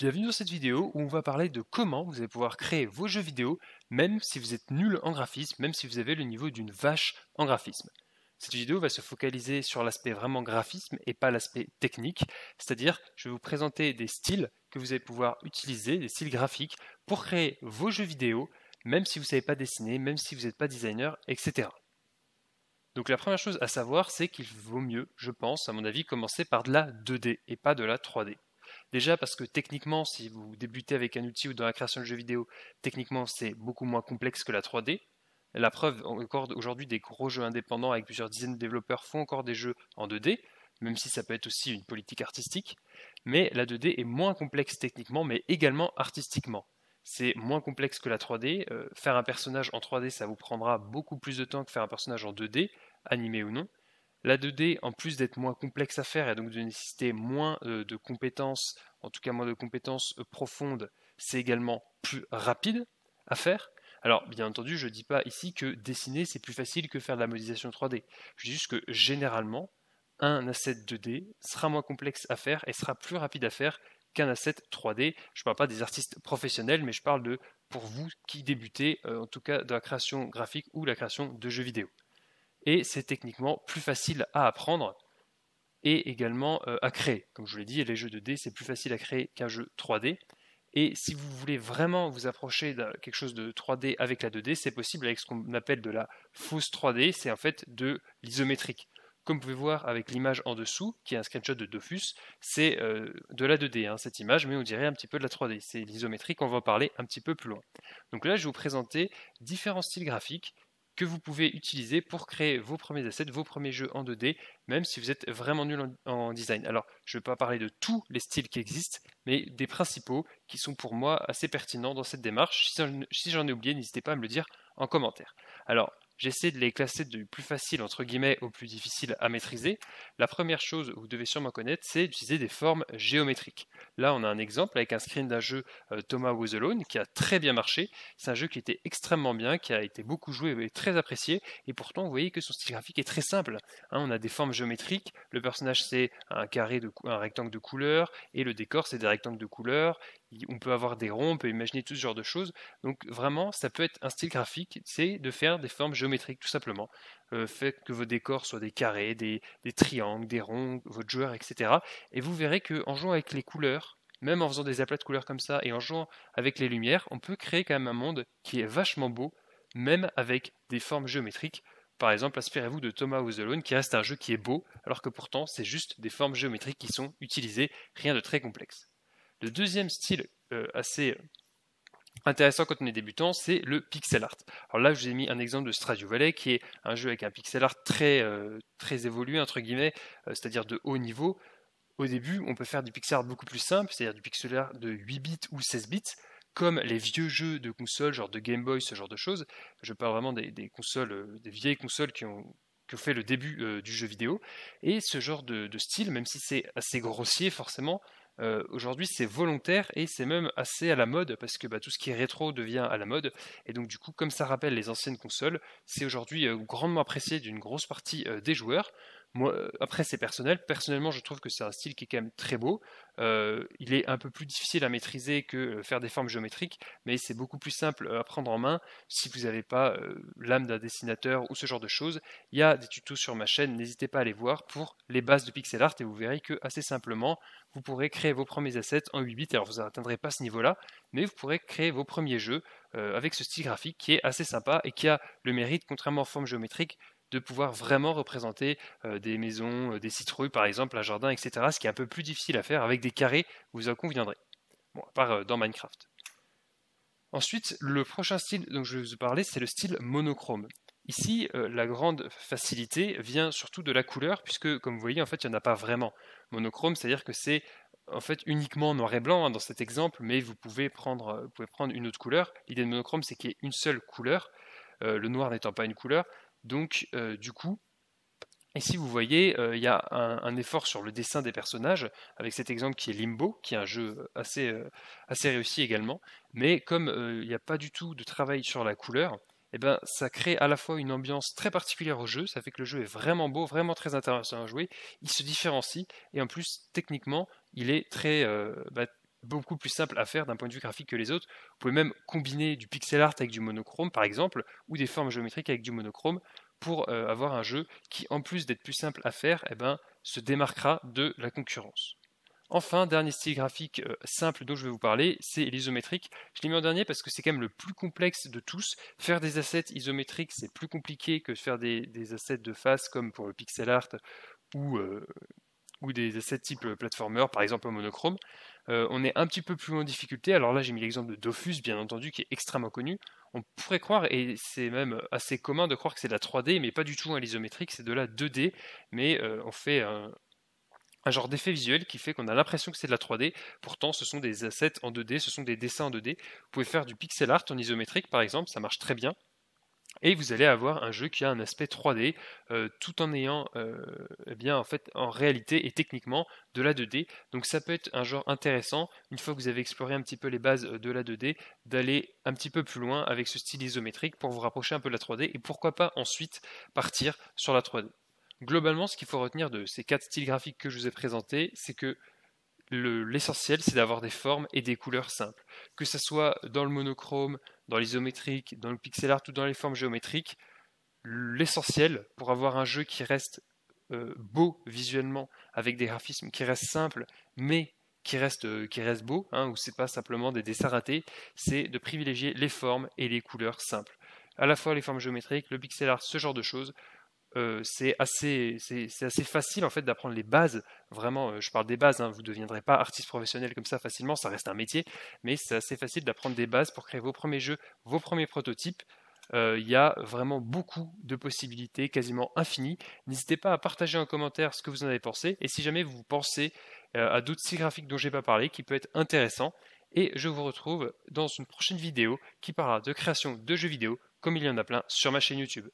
Bienvenue dans cette vidéo où on va parler de comment vous allez pouvoir créer vos jeux vidéo même si vous êtes nul en graphisme, même si vous avez le niveau d'une vache en graphisme. Cette vidéo va se focaliser sur l'aspect vraiment graphisme et pas l'aspect technique, c'est-à-dire je vais vous présenter des styles que vous allez pouvoir utiliser, des styles graphiques pour créer vos jeux vidéo même si vous ne savez pas dessiner, même si vous n'êtes pas designer, etc. Donc la première chose à savoir, c'est qu'il vaut mieux, je pense, à mon avis, commencer par de la 2D et pas de la 3D. Déjà parce que techniquement, si vous débutez avec un outil ou dans la création de jeux vidéo, techniquement c'est beaucoup moins complexe que la 3D. La preuve, encore aujourd'hui, des gros jeux indépendants avec plusieurs dizaines de développeurs font encore des jeux en 2D, même si ça peut être aussi une politique artistique. Mais la 2D est moins complexe techniquement, mais également artistiquement. C'est moins complexe que la 3D. Faire un personnage en 3D, ça vous prendra beaucoup plus de temps que faire un personnage en 2D, animé ou non. La 2D, en plus d'être moins complexe à faire et donc de nécessiter moins de compétences, en tout cas moins de compétences profondes, c'est également plus rapide à faire. Alors, bien entendu, je ne dis pas ici que dessiner c'est plus facile que faire de la modélisation 3D. Je dis juste que généralement, un asset 2D sera moins complexe à faire et sera plus rapide à faire qu'un asset 3D. Je ne parle pas des artistes professionnels, mais je parle de pour vous qui débutez, en tout cas de la création graphique ou la création de jeux vidéo. Et c'est techniquement plus facile à apprendre et également à créer. Comme je vous l'ai dit, les jeux 2D, c'est plus facile à créer qu'un jeu 3D. Et si vous voulez vraiment vous approcher de quelque chose de 3D avec la 2D, c'est possible avec ce qu'on appelle de la fausse 3D, c'est en fait de l'isométrique. Comme vous pouvez voir avec l'image en dessous, qui est un screenshot de Dofus, c'est de la 2D, hein, cette image, mais on dirait un petit peu de la 3D. C'est l'isométrique, on va en parler un petit peu plus loin. Donc là, je vais vous présenter différents styles graphiques que vous pouvez utiliser pour créer vos premiers assets, vos premiers jeux en 2D, même si vous êtes vraiment nul en design. Alors, je ne vais pas parler de tous les styles qui existent, mais des principaux qui sont pour moi assez pertinents dans cette démarche. Si j'en ai oublié, n'hésitez pas à me le dire en commentaire. Alors, j'essaie de les classer du plus facile entre guillemets au plus difficile à maîtriser. La première chose que vous devez sûrement connaître, c'est d'utiliser des formes géométriques. Là, on a un exemple avec un screen d'un jeu Thomas Was Alone qui a très bien marché. C'est un jeu qui était extrêmement bien, qui a été beaucoup joué et très apprécié. Et pourtant, vous voyez que son style graphique est très simple. Hein, on a des formes géométriques. Le personnage, c'est un un rectangle de couleurs, et le décor, c'est des rectangles de couleurs. On peut avoir des ronds, on peut imaginer tout ce genre de choses. Donc vraiment, ça peut être un style graphique, c'est de faire des formes géométriques tout simplement. Faites que vos décors soient des carrés, des triangles, des ronds, votre joueur, etc. Et vous verrez qu'en jouant avec les couleurs, même en faisant des aplats de couleurs comme ça et en jouant avec les lumières, on peut créer quand même un monde qui est vachement beau, même avec des formes géométriques. Par exemple, inspirez-vous de Thomas Was Alone, qui reste un jeu qui est beau, alors que pourtant c'est juste des formes géométriques qui sont utilisées, rien de très complexe. Le deuxième style assez intéressant quand on est débutant, c'est le pixel art. Alors là, je vous ai mis un exemple de Stardew Valley, qui est un jeu avec un pixel art très évolué, entre guillemets, c'est-à-dire de haut niveau. Au début, on peut faire du pixel art beaucoup plus simple, c'est-à-dire du pixel art de 8 bits ou 16 bits, comme les vieux jeux de consoles, genre de Game Boy, ce genre de choses. Je parle vraiment des consoles, des vieilles consoles qui ont fait le début du jeu vidéo. Et ce genre de style, même si c'est assez grossier forcément, aujourd'hui c'est volontaire et c'est même assez à la mode parce que tout ce qui est rétro devient à la mode. Et donc du coup, comme ça rappelle les anciennes consoles, c'est aujourd'hui grandement apprécié d'une grosse partie des joueurs. Moi, après, c'est personnel. Personnellement, je trouve que c'est un style qui est quand même très beau. Il est un peu plus difficile à maîtriser que faire des formes géométriques, mais c'est beaucoup plus simple à prendre en main si vous n'avez pas l'âme d'un dessinateur ou ce genre de choses. Il y a des tutos sur ma chaîne, n'hésitez pas à les voir pour les bases de pixel art et vous verrez que assez simplement, vous pourrez créer vos premiers assets en 8 bits. Alors, vous n'atteindrez pas ce niveau-là, mais vous pourrez créer vos premiers jeux avec ce style graphique qui est assez sympa et qui a le mérite, contrairement aux formes géométriques, de pouvoir vraiment représenter des maisons, des citrouilles par exemple, un jardin, etc. Ce qui est un peu plus difficile à faire avec des carrés, vous en conviendrez. Bon, à part dans Minecraft. Ensuite, le prochain style dont je vais vous parler, c'est le style monochrome. Ici, la grande facilité vient surtout de la couleur, puisque comme vous voyez, en fait, il n'y en a pas vraiment. Monochrome, c'est-à-dire que c'est en fait uniquement noir et blanc hein, dans cet exemple, mais vous pouvez prendre une autre couleur. L'idée de monochrome, c'est qu'il y ait une seule couleur, le noir n'étant pas une couleur. Donc, du coup, ici vous voyez, il y a un effort sur le dessin des personnages, avec cet exemple qui est Limbo, qui est un jeu assez réussi également. Mais comme il n'y a pas du tout de travail sur la couleur, eh ben, ça crée à la fois une ambiance très particulière au jeu, ça fait que le jeu est vraiment beau, vraiment très intéressant à jouer, il se différencie, et en plus, techniquement, il est beaucoup plus simple à faire d'un point de vue graphique que les autres. Vous pouvez même combiner du pixel art avec du monochrome par exemple, ou des formes géométriques avec du monochrome pour avoir un jeu qui, en plus d'être plus simple à faire, se démarquera de la concurrence. Enfin, dernier style graphique simple dont je vais vous parler, c'est l'isométrique. Je l'ai mis en dernier parce que c'est quand même le plus complexe de tous. Faire des assets isométriques, c'est plus compliqué que de faire des assets de face comme pour le pixel art ou, ou des assets type platformer, par exemple en monochrome. On est un petit peu plus en difficulté. Alors là, j'ai mis l'exemple de Dofus, bien entendu, qui est extrêmement connu. On pourrait croire, et c'est même assez commun de croire que c'est de la 3D, mais pas du tout, l'isométrique, c'est de la 2D, mais on fait un genre d'effet visuel qui fait qu'on a l'impression que c'est de la 3D. Pourtant, ce sont des assets en 2D, ce sont des dessins en 2D. Vous pouvez faire du pixel art en isométrique, par exemple, ça marche très bien. Et vous allez avoir un jeu qui a un aspect 3D, tout en ayant, en fait, en réalité et techniquement, de la 2D. Donc ça peut être un genre intéressant, une fois que vous avez exploré un petit peu les bases de la 2D, d'aller un petit peu plus loin avec ce style isométrique pour vous rapprocher un peu de la 3D, et pourquoi pas ensuite partir sur la 3D. Globalement, ce qu'il faut retenir de ces 4 styles graphiques que je vous ai présentés, c'est que l'essentiel, c'est d'avoir des formes et des couleurs simples. Que ce soit dans le monochrome, dans l'isométrique, dans le pixel art ou dans les formes géométriques, l'essentiel pour avoir un jeu qui reste beau visuellement, avec des graphismes qui restent simples, mais qui restent beaux, où c'est pas simplement des dessins ratés, c'est de privilégier les formes et les couleurs simples. À la fois les formes géométriques, le pixel art, ce genre de choses, c'est assez facile en fait d'apprendre les bases. Vraiment, je parle des bases, vous ne deviendrez pas artiste professionnel comme ça facilement, ça reste un métier, mais c'est assez facile d'apprendre des bases pour créer vos premiers jeux, vos premiers prototypes. Il y a vraiment beaucoup de possibilités, quasiment infinies. N'hésitez pas à partager en commentaire ce que vous en avez pensé, et si jamais vous pensez à d'autres styles graphiques dont je n'ai pas parlé, qui peut être intéressant, et je vous retrouve dans une prochaine vidéo qui parlera de création de jeux vidéo, comme il y en a plein sur ma chaîne YouTube.